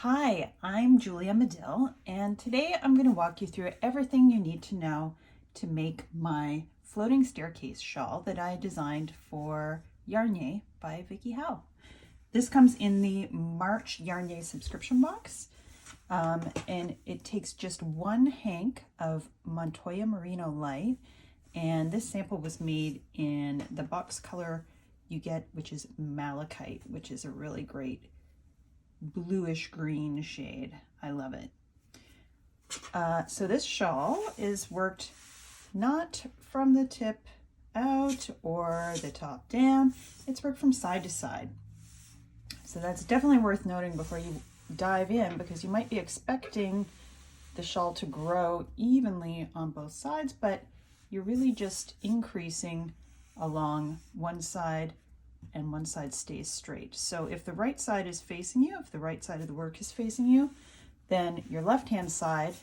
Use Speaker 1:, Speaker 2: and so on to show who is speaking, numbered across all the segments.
Speaker 1: Hi, I'm Julia Madill, and today I'm going to walk you through everything you need to know to make my floating staircase shawl that I designed for YarnYAY by Vickie Howell. This comes in the March YarnYAY subscription box, and it takes just one hank of Montoya Merino Light, and this sample was made in the box color you get, which is Malachite, which is a really great bluish green shade. I love it. So this shawl is worked not from the tip out or the top down. It's worked from side to side. So that's definitely worth noting before you dive in, because you might be expecting the shawl to grow evenly on both sides, but you're really just increasing along one side and one side stays straight. So if the right side is facing you, if the right side of the work is facing you, then your left-hand side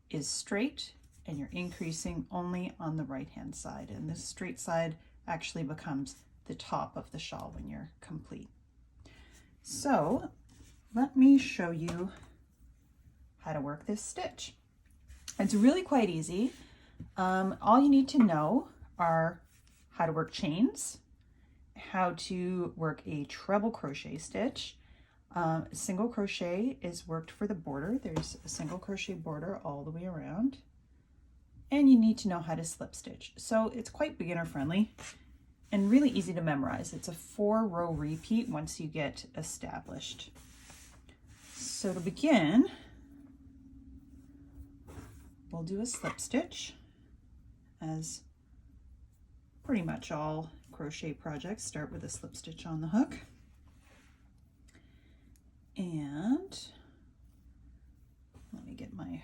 Speaker 1: is straight and you're increasing only on the right-hand side. And this straight side actually becomes the top of the shawl when you're complete. So let me show you how to work this stitch. It's really quite easy. All you need to know are how to work chains, how to work a treble crochet stitch. Single crochet is worked for the border. There's a single crochet border all the way around. And you need to know how to slip stitch. So it's quite beginner friendly and really easy to memorize. It's a 4-row repeat once you get established. So to begin, we'll do a slip stitch, as pretty much all crochet projects start with a slip stitch on the hook. And let me get my,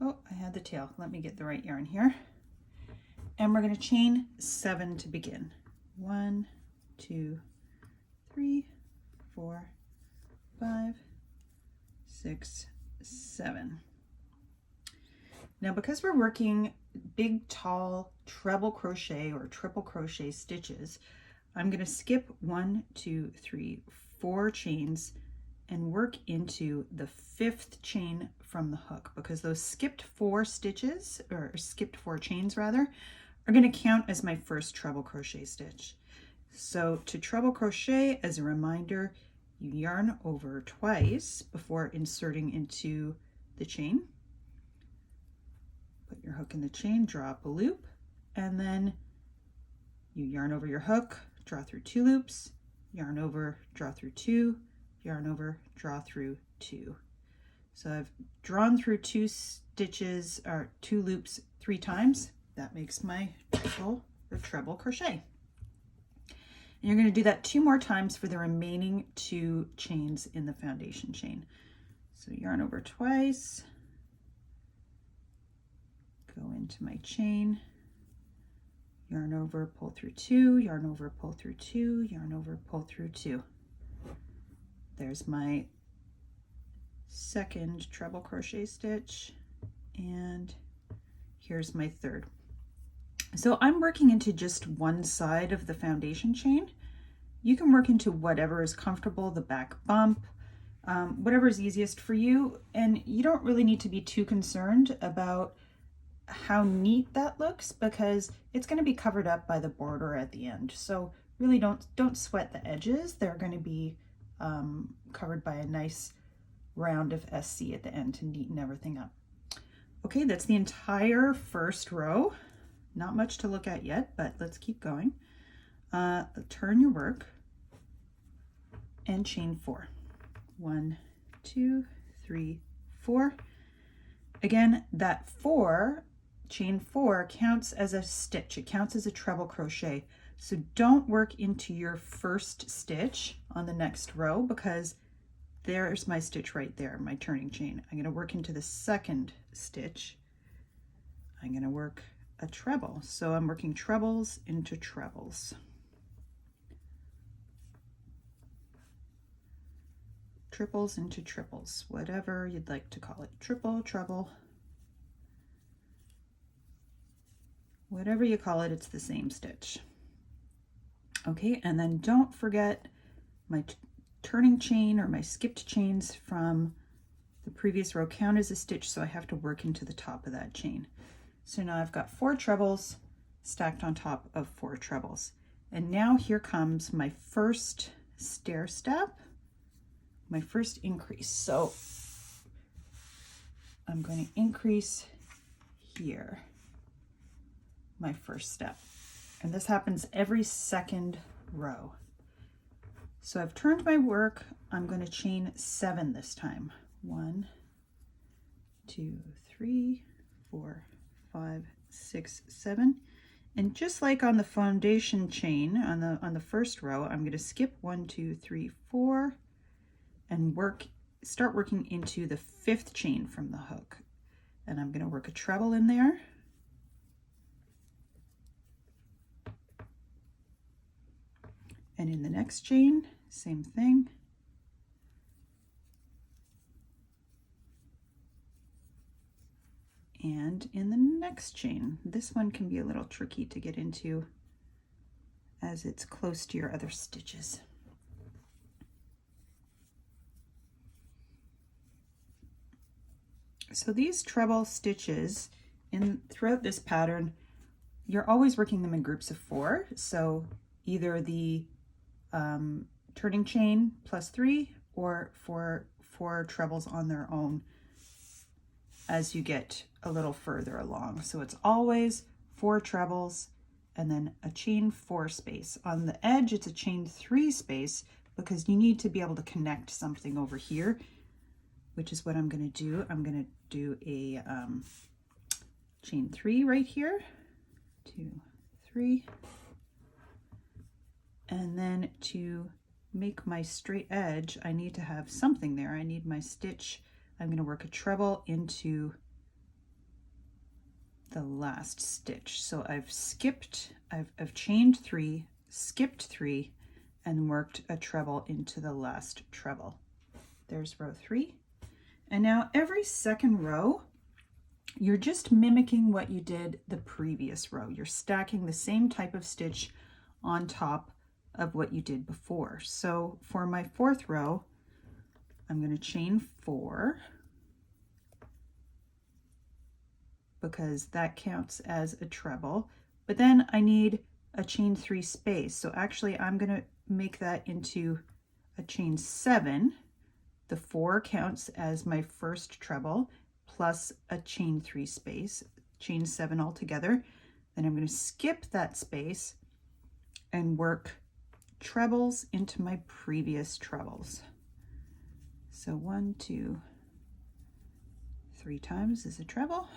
Speaker 1: oh, I had the tail. Let me get the right yarn here. And we're going to chain 7 to begin. 1, 2, 3, 4, 5, 6, 7. Now, because we're working big, tall treble crochet or triple crochet stitches, I'm going to skip 1, 2, 3, 4 chains and work into the 5th chain from the hook, because those skipped 4 stitches, or skipped 4 chains rather, are going to count as my first treble crochet stitch. So to treble crochet, as a reminder, you yarn over twice before inserting into the chain. Put your hook in the chain, draw up a loop, and then you yarn over your hook, draw through 2 loops, yarn over, draw through 2, yarn over, draw through 2. So I've drawn through 2 stitches or 2 loops 3 times. That makes my triple or treble crochet. And you're going to do that 2 more times for the remaining 2 chains in the foundation chain. So yarn over twice, go into my chain, yarn over, pull through 2, yarn over, pull through 2, yarn over, pull through 2. There's my second treble crochet stitch, and here's my 3rd. So I'm working into just one side of the foundation chain. You can work into whatever is comfortable, the back bump, whatever is easiest for you, and you don't really need to be too concerned about how neat that looks, because it's going to be covered up by the border at the end. So really don't sweat the edges. They're going to be covered by a nice round of SC at the end to neaten everything up. Okay, that's the entire first row. Not much to look at yet, but let's keep going. Turn your work and chain 4. 1, 2, 3, 4. Again, that 4, chain 4, counts as a stitch. It counts as a treble crochet. So don't work into your first stitch on the next row, because there's my stitch right there, my turning chain. I'm going to work into the 2nd stitch. I'm going to work a treble. So I'm working trebles into trebles. Triples into triples, whatever you'd like to call it. Triple, treble, whatever you call it, it's the same stitch. Okay, and then don't forget my turning chain or my skipped chains from the previous row count as a stitch, so I have to work into the top of that chain. So now I've got 4 trebles stacked on top of 4 trebles. And now here comes my first stair step, my first increase. So I'm going to increase here, my first step. And this happens every second row. So I've turned my work. I'm going to chain 7 this time. 1, 2, 3, 4, 5, 6, 7. And just like on the foundation chain on the first row, I'm going to skip 1, 2, 3, 4 and start working into the 5th chain from the hook. And I'm going to work a treble in there. And in the next chain, same thing. And in the next chain, this one can be a little tricky to get into as it's close to your other stitches. So these treble stitches throughout this pattern, you're always working them in groups of 4. So either the turning chain plus 3 or 4 trebles on their own as you get a little further along. So it's always 4 trebles and then a chain 4 space. On the edge, it's a chain 3 space because you need to be able to connect something over here, which is what I'm going to do. I'm going to do a chain 3 right here, 2, 3. And then to make my straight edge, I need to have something there. I need my stitch. I'm going to work a treble into the last stitch. So I've chained 3, skipped 3, and worked a treble into the last treble. There's row 3. And now every second row, you're just mimicking what you did the previous row. You're stacking the same type of stitch on top of what you did before. So for my 4th row, I'm going to chain 4 because that counts as a treble, but then I need a chain 3 space. So actually I'm going to make that into a chain 7. The 4 counts as my first treble plus a chain 3 space, chain 7 altogether. Then I'm going to skip that space and work trebles into my previous trebles. So 1, 2, 3 times is a treble.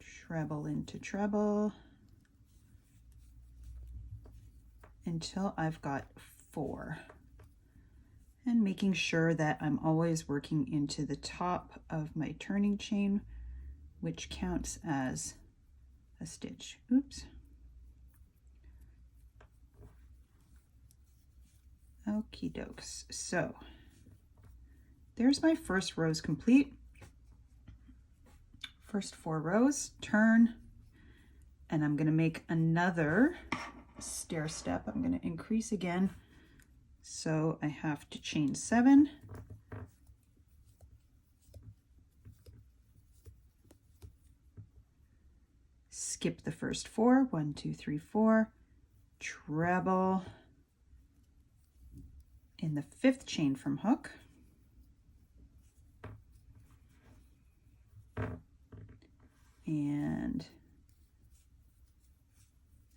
Speaker 1: Treble into treble until I've got 4. And making sure that I'm always working into the top of my turning chain, which counts as a stitch. Oops. Okie dokes. So there's my first rows complete. First 4 rows, turn, and I'm going to make another stair step. I'm going to increase again. So I have to chain 7. Skip the first 4, 1, 2, 3, 4, treble in the 5th chain from hook. And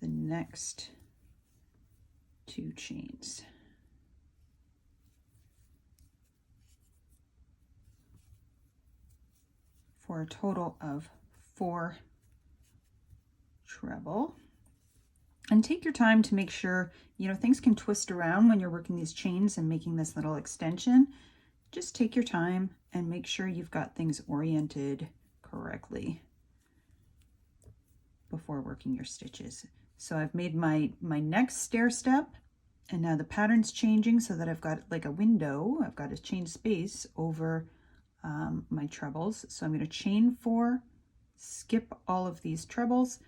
Speaker 1: the next 2 chains. For a total of 4 treble. And take your time to make sure, things can twist around when you're working these chains and making this little extension. Just take your time and make sure you've got things oriented correctly before working your stitches. So I've made my next stair step, and now the pattern's changing so that I've got like a window. I've got a chain space over my trebles. So I'm going to chain 4, skip all of these trebles,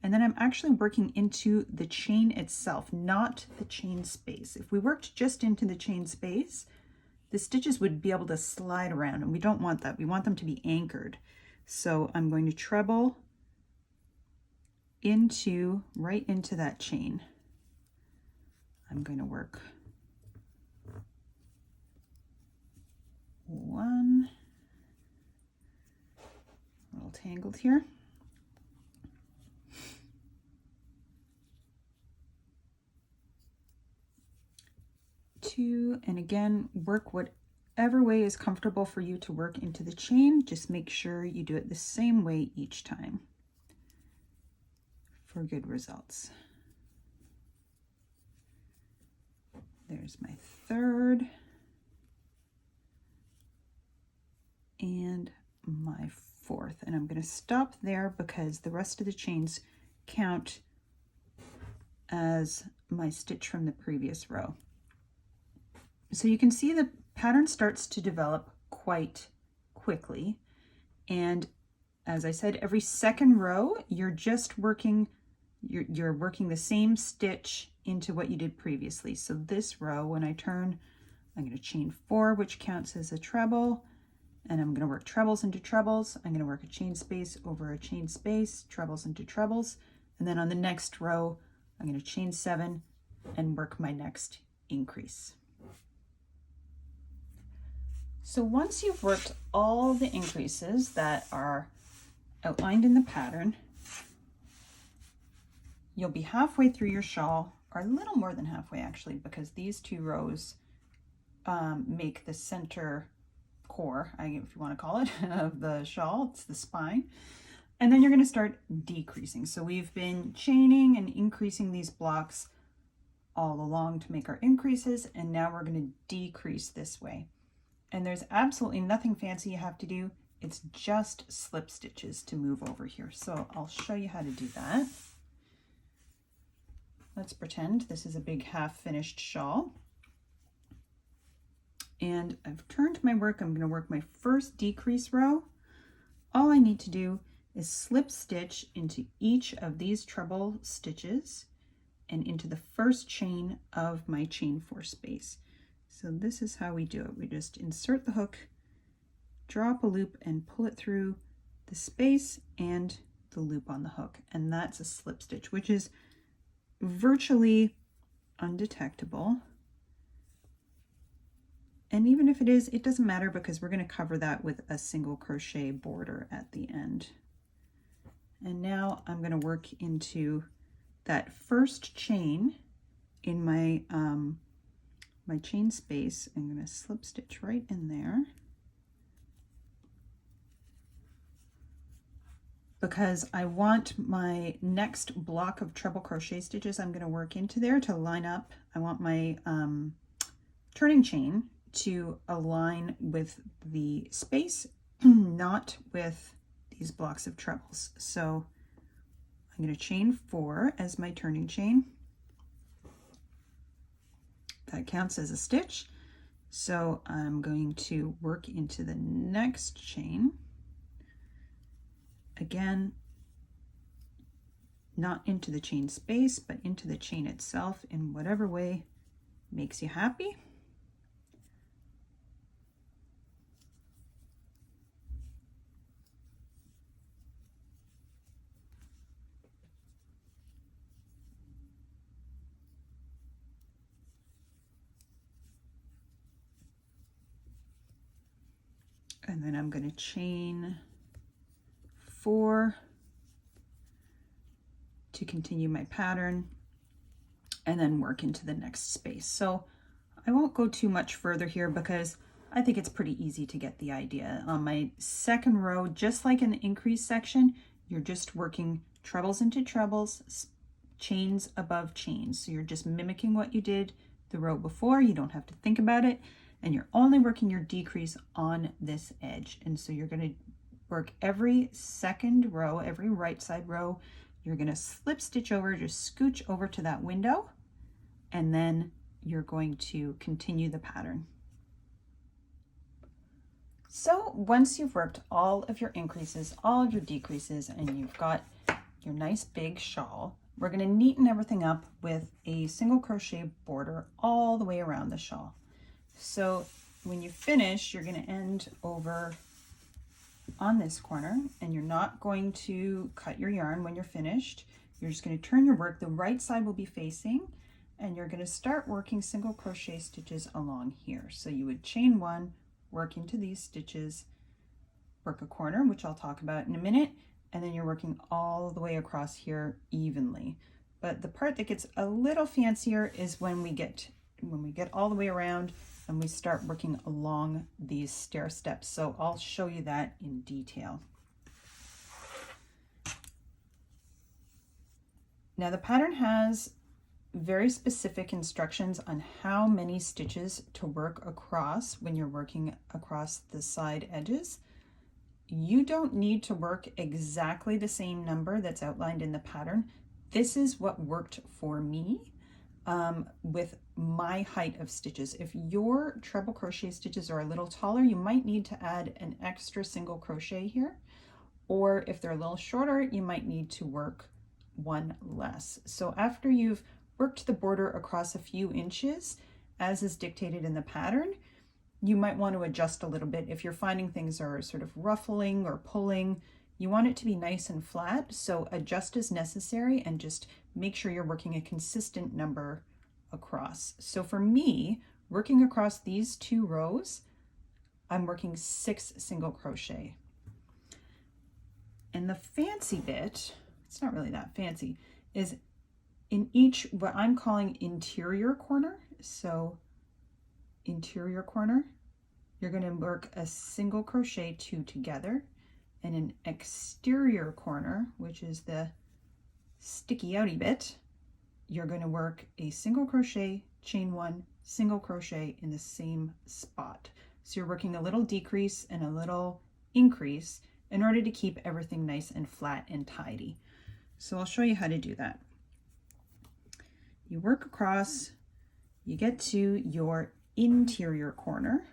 Speaker 1: and then I'm actually working into the chain itself, not the chain space. If we worked just into the chain space, the stitches would be able to slide around, and we don't want that. We want them to be anchored. So I'm going to treble right into that chain. I'm going to work 1, a little tangled here, 2, and again, work whatever way is comfortable for you to work into the chain. Just make sure you do it the same way each time for good results. There's my 3rd and my 4th, and I'm going to stop there because the rest of the chains count as my stitch from the previous row. So you can see the pattern starts to develop quite quickly, and as I said, every second row you're just working you're working the same stitch into what you did previously. So this row, when I turn, I'm going to chain 4, which counts as a treble, and I'm going to work trebles into trebles. I'm going to work a chain space over a chain space, trebles into trebles, and then on the next row I'm going to chain 7 and work my next increase. So once you've worked all the increases that are outlined in the pattern, you'll be halfway through your shawl, or a little more than halfway actually, because these 2 rows make the center core, if you want to call it, of the shawl. It's the spine. And then you're going to start decreasing. So we've been chaining and increasing these blocks all along to make our increases, and now we're going to decrease this way. And there's absolutely nothing fancy you have to do. It's just slip stitches to move over here. So I'll show you how to do that. Let's pretend this is a big half-finished shawl. And I've turned my work. I'm going to work my first decrease row. All I need to do is slip stitch into each of these treble stitches and into the first chain of my chain 4 space. So this is how we do it. We just insert the hook, drop a loop, and pull it through the space and the loop on the hook. And that's a slip stitch, which is virtually undetectable. And even if it is, it doesn't matter because we're going to cover that with a single crochet border at the end. And now I'm going to work into that first chain in my my chain space. I'm going to slip stitch right in there, because I want my next block of treble crochet stitches I'm going to work into there to line up. I want my turning chain to align with the space, not with these blocks of trebles. So I'm going to chain 4 as my turning chain. That counts as a stitch. So I'm going to work into the next chain. Again, not into the chain space, but into the chain itself in whatever way makes you happy. And then I'm going to chain 4 to continue my pattern and then work into the next space. So I won't go too much further here because I think it's pretty easy to get the idea. On my second row, just like in the increase section, you're just working trebles into trebles, chains above chains. So you're just mimicking what you did the row before. You don't have to think about it. And you're only working your decrease on this edge. And so you're going to work every second row, every right side row, you're going to slip stitch over, just scooch over to that window, and then you're going to continue the pattern. So once you've worked all of your increases, all of your decreases, and you've got your nice big shawl, we're going to neaten everything up with a single crochet border all the way around the shawl. So when you finish, you're going to end over on this corner, and you're not going to cut your yarn when you're finished. You're just going to turn your work. The right side will be facing, and you're going to start working single crochet stitches along here. So you would chain one, work into these stitches, work a corner, which I'll talk about in a minute, and then you're working all the way across here evenly. But the part that gets a little fancier is when we get all the way around and we start working along these stair steps. So I'll show you that in detail. Now the pattern has very specific instructions on how many stitches to work across when you're working across the side edges. You don't need to work exactly the same number that's outlined in the pattern. This is what worked for me with my height of stitches. If your treble crochet stitches are a little taller, you might need to add an extra single crochet here. Or if they're a little shorter, you might need to work one less. So after you've worked the border across a few inches, as is dictated in the pattern, you might want to adjust a little bit. If you're finding things are sort of ruffling or pulling, you want it to be nice and flat, so adjust as necessary and just make sure you're working a consistent number across. So for me, working across these 2 rows, I'm working 6 single crochet. And the fancy bit, it's not really that fancy, is in each, what I'm calling interior corner. So interior corner, you're going to work a single crochet 2 together, and an exterior corner, which is the sticky outy bit, you're going to work a single crochet, chain 1, single crochet in the same spot. So you're working a little decrease and a little increase in order to keep everything nice and flat and tidy. So I'll show you how to do that. You work across, you get to your interior corner,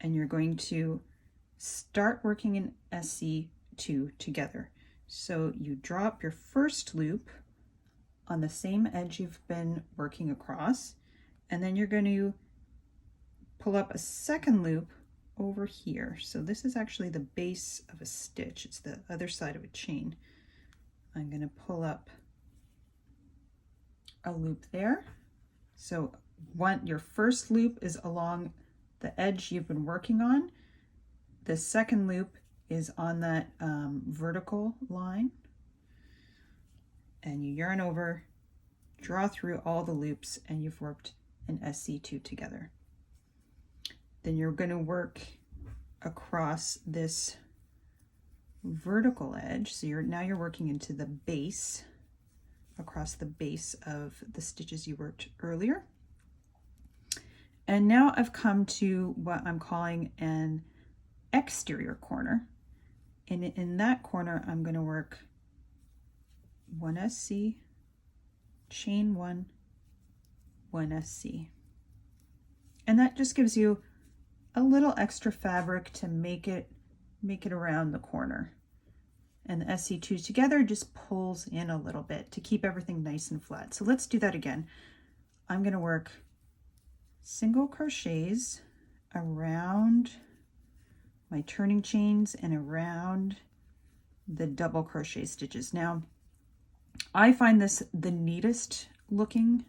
Speaker 1: and you're going to start working an SC2 together. So you drop your first loop on the same edge you've been working across, and then you're going to pull up a second loop over here. So this is actually the base of a stitch. It's the other side of a chain. I'm going to pull up a loop there. So your first loop is along the edge you've been working on. The second loop is on that vertical line, and you yarn over, draw through all the loops, and you've worked an SC2 together. Then you're going to work across this vertical edge. So now you're working into the base, across the base of the stitches you worked earlier. And now I've come to what I'm calling an exterior corner. And in that corner, I'm going to work 1 SC, chain 1, 1 SC. And that just gives you a little extra fabric to make it around the corner. And the SC2 together just pulls in a little bit to keep everything nice and flat. So let's do that again. I'm going to work single crochets around my turning chains and around the double crochet stitches. Now, I find this the neatest looking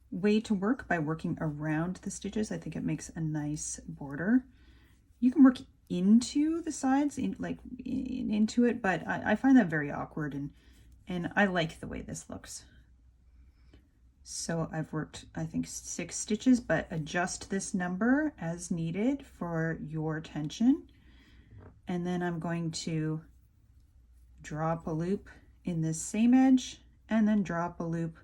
Speaker 1: way to work, by working around the stitches. I think it makes a nice border. You can work into the sides, into it, but I find that very awkward, and I like the way this looks. So I've worked, I think, 6 stitches, but adjust this number as needed for your tension. And then I'm going to drop a loop in this same edge, and then drop a loop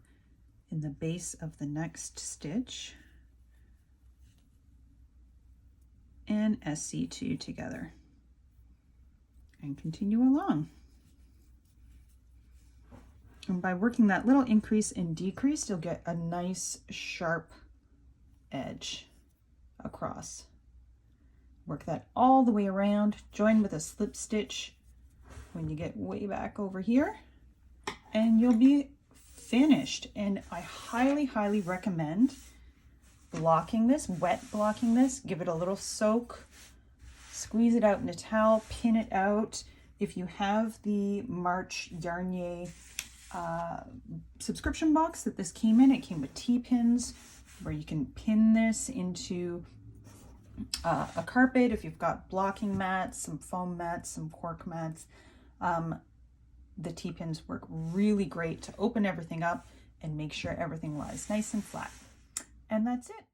Speaker 1: in the base of the next stitch, and SC2 together, and continue along. And by working that little increase and decrease, you'll get a nice sharp edge across. Work that all the way around, join with a slip stitch when you get way back over here, and you'll be finished. And I highly, highly recommend blocking this, wet blocking this. Give it a little soak, squeeze it out in a towel, pin it out. If you have the March YarnYAY subscription box that this came in, it came with T-pins where you can pin this into a carpet. If you've got blocking mats, some foam mats, some cork mats, the T-pins work really great to open everything up and make sure everything lies nice and flat. And that's it.